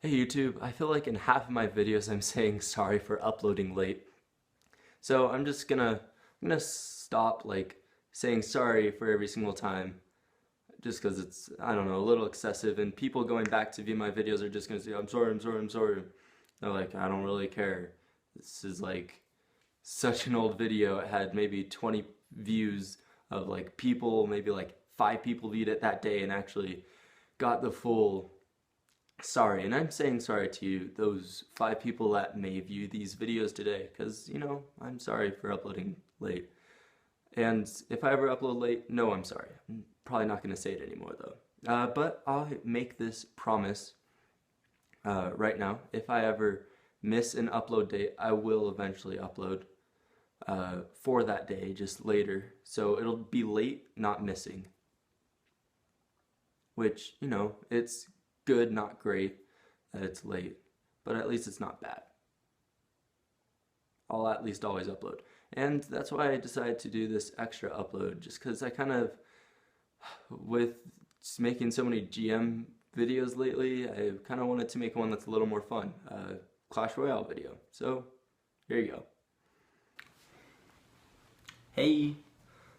Hey YouTube, I feel like in half of my videos I'm saying sorry for uploading late. So I'm gonna stop like saying sorry for every single time just because it's, I don't know, a little excessive, and people going back to view my videos are just gonna say I'm sorry, I'm sorry, I'm sorry. They're like, I don't really care. This is like such an old video. It had maybe 20 views of like people, maybe like 5 people viewed it that day and actually got the full sorry, and I'm saying sorry to you, those 5 people that may view these videos today, because, I'm sorry for uploading late. And if I ever upload late, no, I'm sorry. I'm probably not going to say it anymore, though. But I'll make this promise right now. If I ever miss an upload date, I will eventually upload for that day, just later. So it'll be late, not missing, which, it's good, not great that it's late, but at least it's not bad. I'll at least always upload. And that's why I decided to do this extra upload, just because I kind of, with making so many GM videos lately, I kind of wanted to make one that's a little more fun. Clash Royale video. So, here you go. Hey!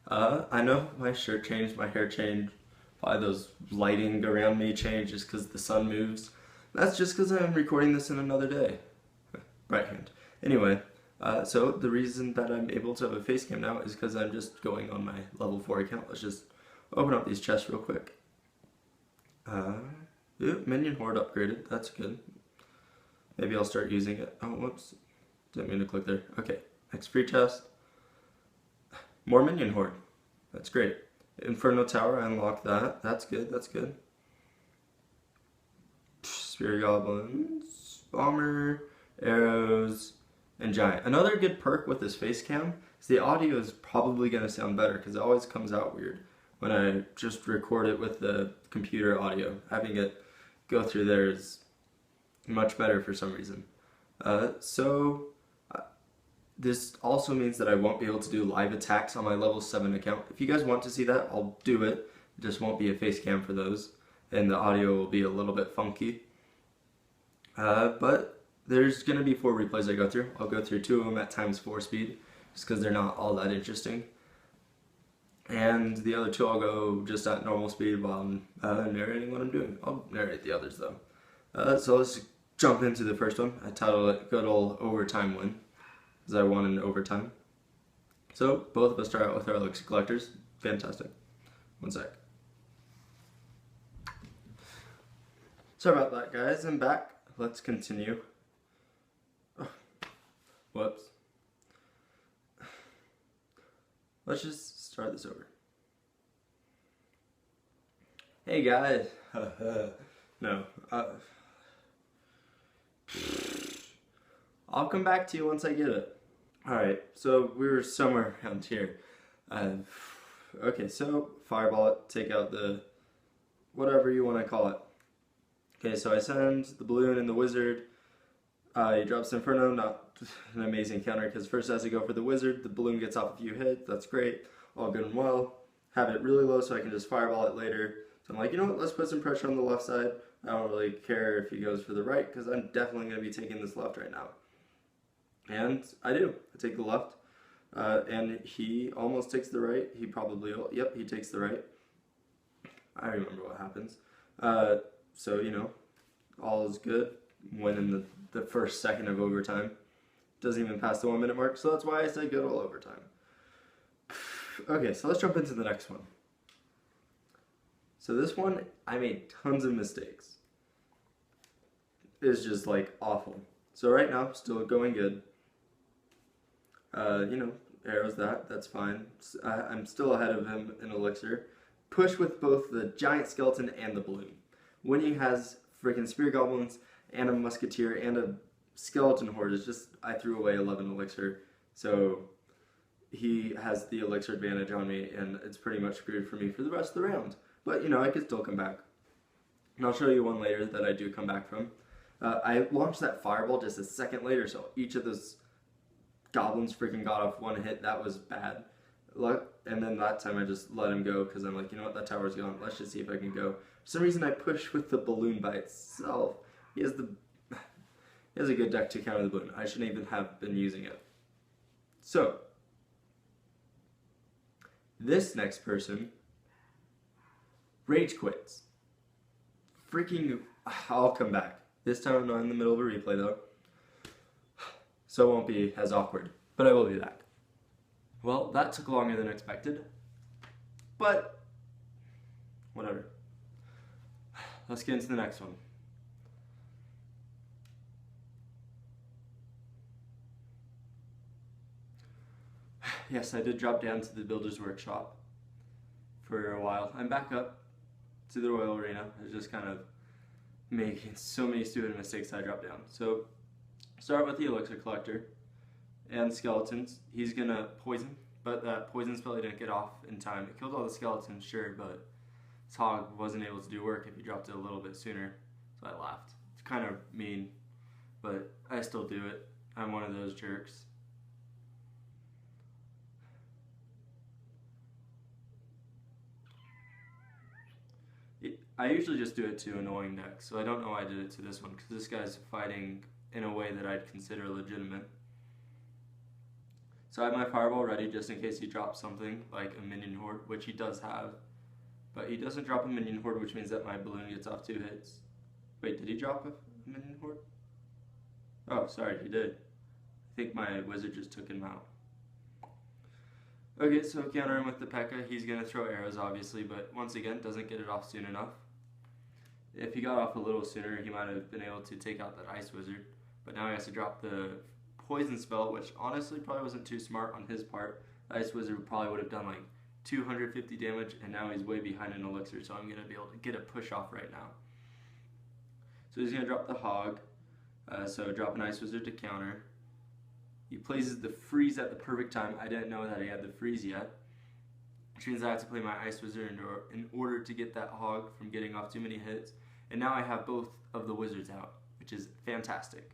I know my shirt changed, my hair changed, probably those lighting around me changed just because the sun moves. That's just because I'm recording this in another day. Right hand. Anyway, so the reason that I'm able to have a face cam now is because I'm just going on my level 4 account. Let's just open up these chests real quick. Yeah, minion horde upgraded. That's good. Maybe I'll start using it. Oh, whoops. Didn't mean to click there. Okay, next free chest. More minion horde. That's great. Inferno Tower, I unlocked that. That's good, that's good. Spear Goblins, Bomber, Arrows, and Giant. Another good perk with this face cam is the audio is probably going to sound better because it always comes out weird when I just record it with the computer audio. Having it go through there is much better for some reason. This also means that I won't be able to do live attacks on my level 7 account. If you guys want to see that, I'll do it. It just won't be a face cam for those, and the audio will be a little bit funky. But there's going to be 4 replays I go through. I'll go through 2 of them at ×4 speed, just because they're not all that interesting. And the other 2 I'll go just at normal speed while I'm narrating what I'm doing. I'll narrate the others though. So let's jump into the first one. I titled it Good Ol' Overtime Win, because I won in overtime. So both of us start out with our elixir collectors. Fantastic. One sec. Sorry about that, guys. I'm back. Let's continue. Oh, whoops. Let's just start this over. Hey guys. No. I'll come back to you once I get it. Alright, so we were somewhere around here. Okay, so fireball it, take out the whatever you want to call it. Okay, so I send the balloon and the wizard. He drops Inferno, not an amazing counter because first as I go for the wizard, the balloon gets off a few hits. That's great, all good and well. Have it really low so I can just fireball it later. So I'm like, you know what, let's put some pressure on the left side. I don't really care if he goes for the right because I'm definitely going to be taking this left right now. And I do. I take the left. And he almost takes the right. He probably will. Yep, he takes the right. I remember what happens. So, all is good. Win in the first second of overtime. Doesn't even pass the 1 minute mark. So that's why I say good old overtime. Okay, so let's jump into the next one. So this one, I made tons of mistakes. It's just like awful. So right now, still going good. Arrows that's fine. I'm still ahead of him in elixir. Push with both the giant skeleton and the balloon. When he has freaking spear goblins and a musketeer and a skeleton horde, it's just, I threw away 11 elixir. So he has the elixir advantage on me and it's pretty much screwed for me for the rest of the round. But I could still come back. And I'll show you one later that I do come back from. I launched that fireball just a second later, so each of those goblins freaking got off 1 hit. That was bad. And then that time I just let him go because I'm like, you know what, that tower's gone. Let's just see if I can go. For some reason I pushed with the balloon by itself, he has a good deck to counter the balloon. I shouldn't even have been using it. So, this next person rage quits. Freaking, I'll come back. This time I'm not in the middle of a replay though, so it won't be as awkward, but I will be back. Well, that took longer than expected, but whatever. Let's get into the next one. Yes, I did drop down to the Builder's Workshop for a while. I'm back up to the Royal Arena. I was just kind of making so many stupid mistakes I dropped down. So, start with the Elixir Collector and Skeletons. He's gonna poison, but that poison spell he didn't get off in time. It killed all the skeletons, sure, but his hog wasn't able to do work if he dropped it a little bit sooner, so I laughed. It's kind of mean, but I still do it. I'm one of those jerks. I usually just do it to annoying decks, so I don't know why I did it to this one, because this guy's fighting in a way that I'd consider legitimate. So I have my Fireball ready just in case he drops something, like a minion horde, which he does have. But he doesn't drop a minion horde, which means that my balloon gets off 2 hits. Wait, did he drop a minion horde? Oh, sorry, he did. I think my wizard just took him out. Okay, so counter him with the P.E.K.K.A. He's going to throw arrows, obviously, but once again, doesn't get it off soon enough. If he got off a little sooner, he might have been able to take out that Ice Wizard. But now he has to drop the Poison spell, which honestly probably wasn't too smart on his part. The Ice Wizard probably would have done like 250 damage, and now he's way behind an Elixir, so I'm going to be able to get a push off right now. So he's going to drop the Hog, so drop an Ice Wizard to counter. He places the Freeze at the perfect time. I didn't know that he had the Freeze yet, which means I have to play my Ice Wizard in order to get that Hog from getting off too many hits. And now I have both of the Wizards out, which is fantastic.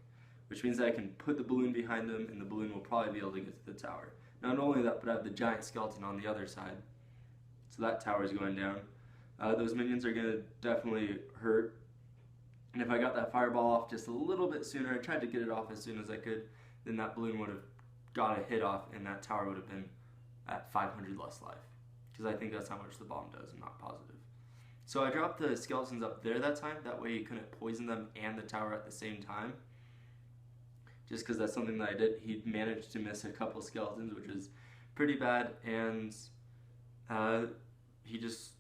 Which means that I can put the balloon behind them, and the balloon will probably be able to get to the tower. Not only that, but I have the giant skeleton on the other side. So that tower is going down. Those minions are going to definitely hurt. And if I got that fireball off just a little bit sooner, I tried to get it off as soon as I could, then that balloon would have got a hit off, and that tower would have been at 500 less life. Because I think that's how much the bomb does, I'm not positive. So I dropped the skeletons up there that time, that way he couldn't poison them and the tower at the same time. Just because that's something that I did. He managed to miss a couple skeletons, which is pretty bad, and he just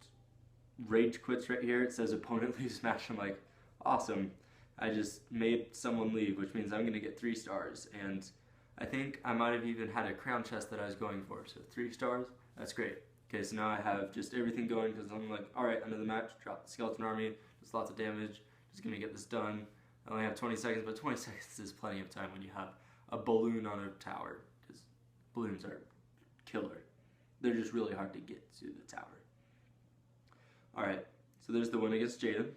rage quits right here. It says opponent leaves match. I'm like, awesome. I just made someone leave, which means I'm going to get 3 stars, and I think I might have even had a crown chest that I was going for, so 3 stars, that's great. Okay, so now I have just everything going, because I'm like, alright, end of the match, drop the skeleton army, just lots of damage, just going to get this done. I only have 20 seconds, but 20 seconds is plenty of time when you have a balloon on a tower, because balloons are killer. They're just really hard to get to the tower. Alright, so there's the win against Jaden.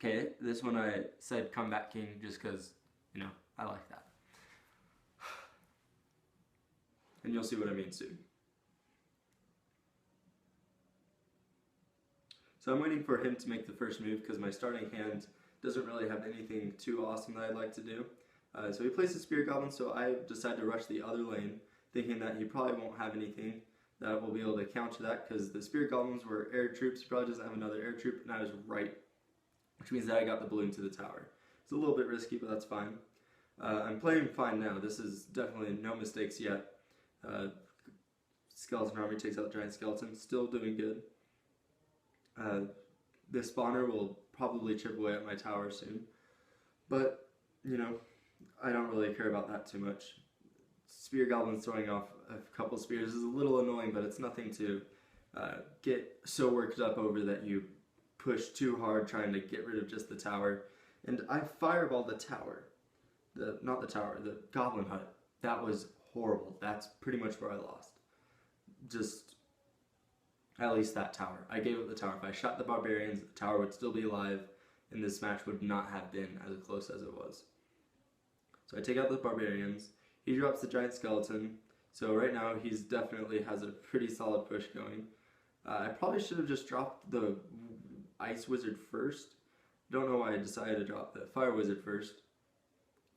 Okay, this one I said Comeback King just because, you know, I like that. And you'll see what I mean soon. So I'm waiting for him to make the first move because my starting hand doesn't really have anything too awesome that I'd like to do. So he plays the Spirit Goblin, so I decide to rush the other lane, thinking that he probably won't have anything that will be able to counter that, because the Spirit Goblins were air troops. He probably doesn't have another air troop, and I was right, which means that I got the balloon to the tower. It's a little bit risky, but that's fine. I'm playing fine now. This is definitely no mistakes yet. Skeleton Army takes out the Giant Skeleton. Still doing good. The spawner will probably chip away at my tower soon. But, you know, I don't really care about that too much. Spear Goblins throwing off a couple spears is a little annoying, but it's nothing to get so worked up over that you push too hard trying to get rid of just the tower. And I fireballed the tower. Not the tower, the Goblin Hut. That was horrible. That's pretty much where I lost. Just, at least that tower. I gave up the tower. If I shot the Barbarians, the tower would still be alive, and this match would not have been as close as it was. So I take out the Barbarians. He drops the Giant Skeleton. So right now, he's definitely has a pretty solid push going. I probably should have just dropped the Ice Wizard first. Don't know why I decided to drop the Fire Wizard first.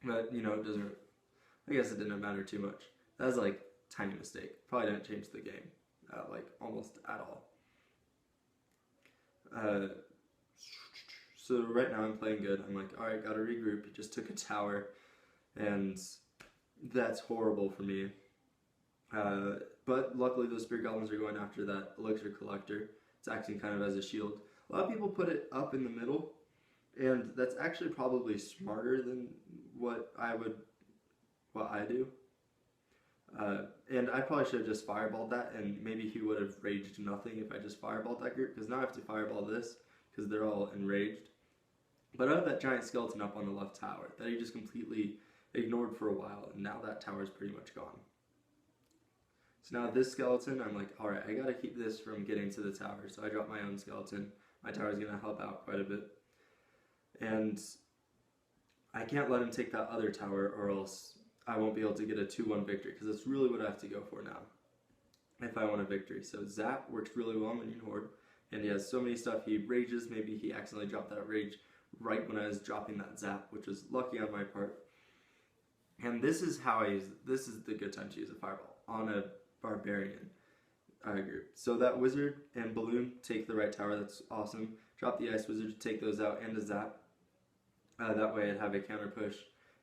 But, you know, it doesn't... I guess it didn't matter too much. That was like tiny mistake. Probably didn't change the game. Like, almost at all. So right now I'm playing good. I'm like, alright, gotta regroup. He just took a tower. And that's horrible for me. But luckily those Spirit Goblins are going after that Elixir Collector. It's acting kind of as a shield. A lot of people put it up in the middle, and that's actually probably smarter than what I do. And I probably should have just fireballed that, and maybe he would have raged nothing if I just fireballed that group, because now I have to fireball this, because they're all enraged. But I have that giant skeleton up on the left tower that he just completely ignored for a while, and now that tower is pretty much gone. So now this skeleton, I'm like, alright, I gotta keep this from getting to the tower, so I drop my own skeleton. My tower is gonna help out quite a bit. And I can't let him take that other tower, or else I won't be able to get a 2-1 victory, because that's really what I have to go for now if I want a victory. So Zap works really well on Minion Horde, and he has so many stuff. He rages. Maybe he accidentally dropped that rage right when I was dropping that Zap, which was lucky on my part. And this is how this is the good time to use a Fireball on a Barbarian group. So that Wizard and Balloon take the right tower. That's awesome. Drop the Ice Wizard to take those out, and a Zap. That way I'd have a counter push,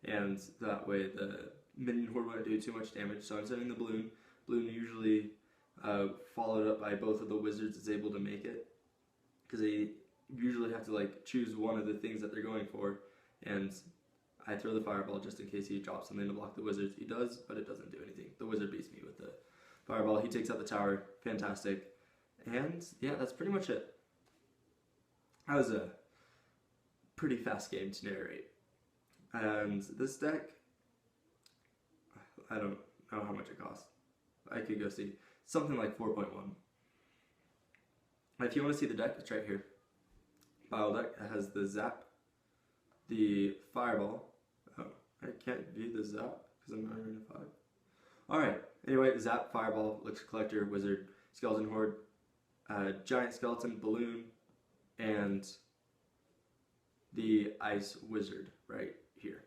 and that way the Minion Horde wouldn't do too much damage. So I'm sending the Balloon. Balloon usually followed up by both of the Wizards is able to make it, because they usually have to like choose one of the things that they're going for, and I throw the Fireball just in case he drops something to block the Wizards. He does, but it doesn't do anything. The Wizard beats me with the Fireball. He takes out the tower. Fantastic. And yeah, that's pretty much it. That was a pretty fast game to narrate. And this deck, I don't know how much it costs. I could go see. Something like 4.1. If you want to see the deck, it's right here. Battle deck. It has the Zap, the Fireball. Oh, I can't view the Zap because I'm not Arena 5. Alright, anyway, Zap, Fireball, Elixir Collector, Wizard, Skeleton Horde, Giant Skeleton, Balloon, and the Ice Wizard right here.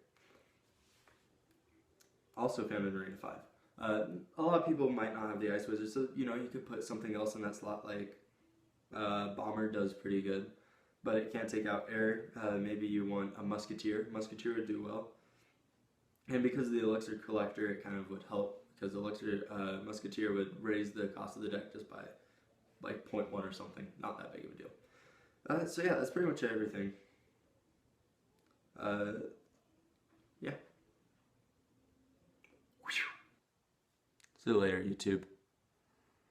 Also found in Arena 5. A lot of people might not have the Ice Wizard, so you know, you could put something else in that slot, like Bomber does pretty good, but it can't take out air. Maybe you want a Musketeer. Musketeer would do well. And because of the Elixir Collector, it kind of would help, because Elixir Musketeer would raise the cost of the deck just by like 0.1 or something. Not that big of a deal. So yeah, that's pretty much everything. Yeah. See you later, YouTube.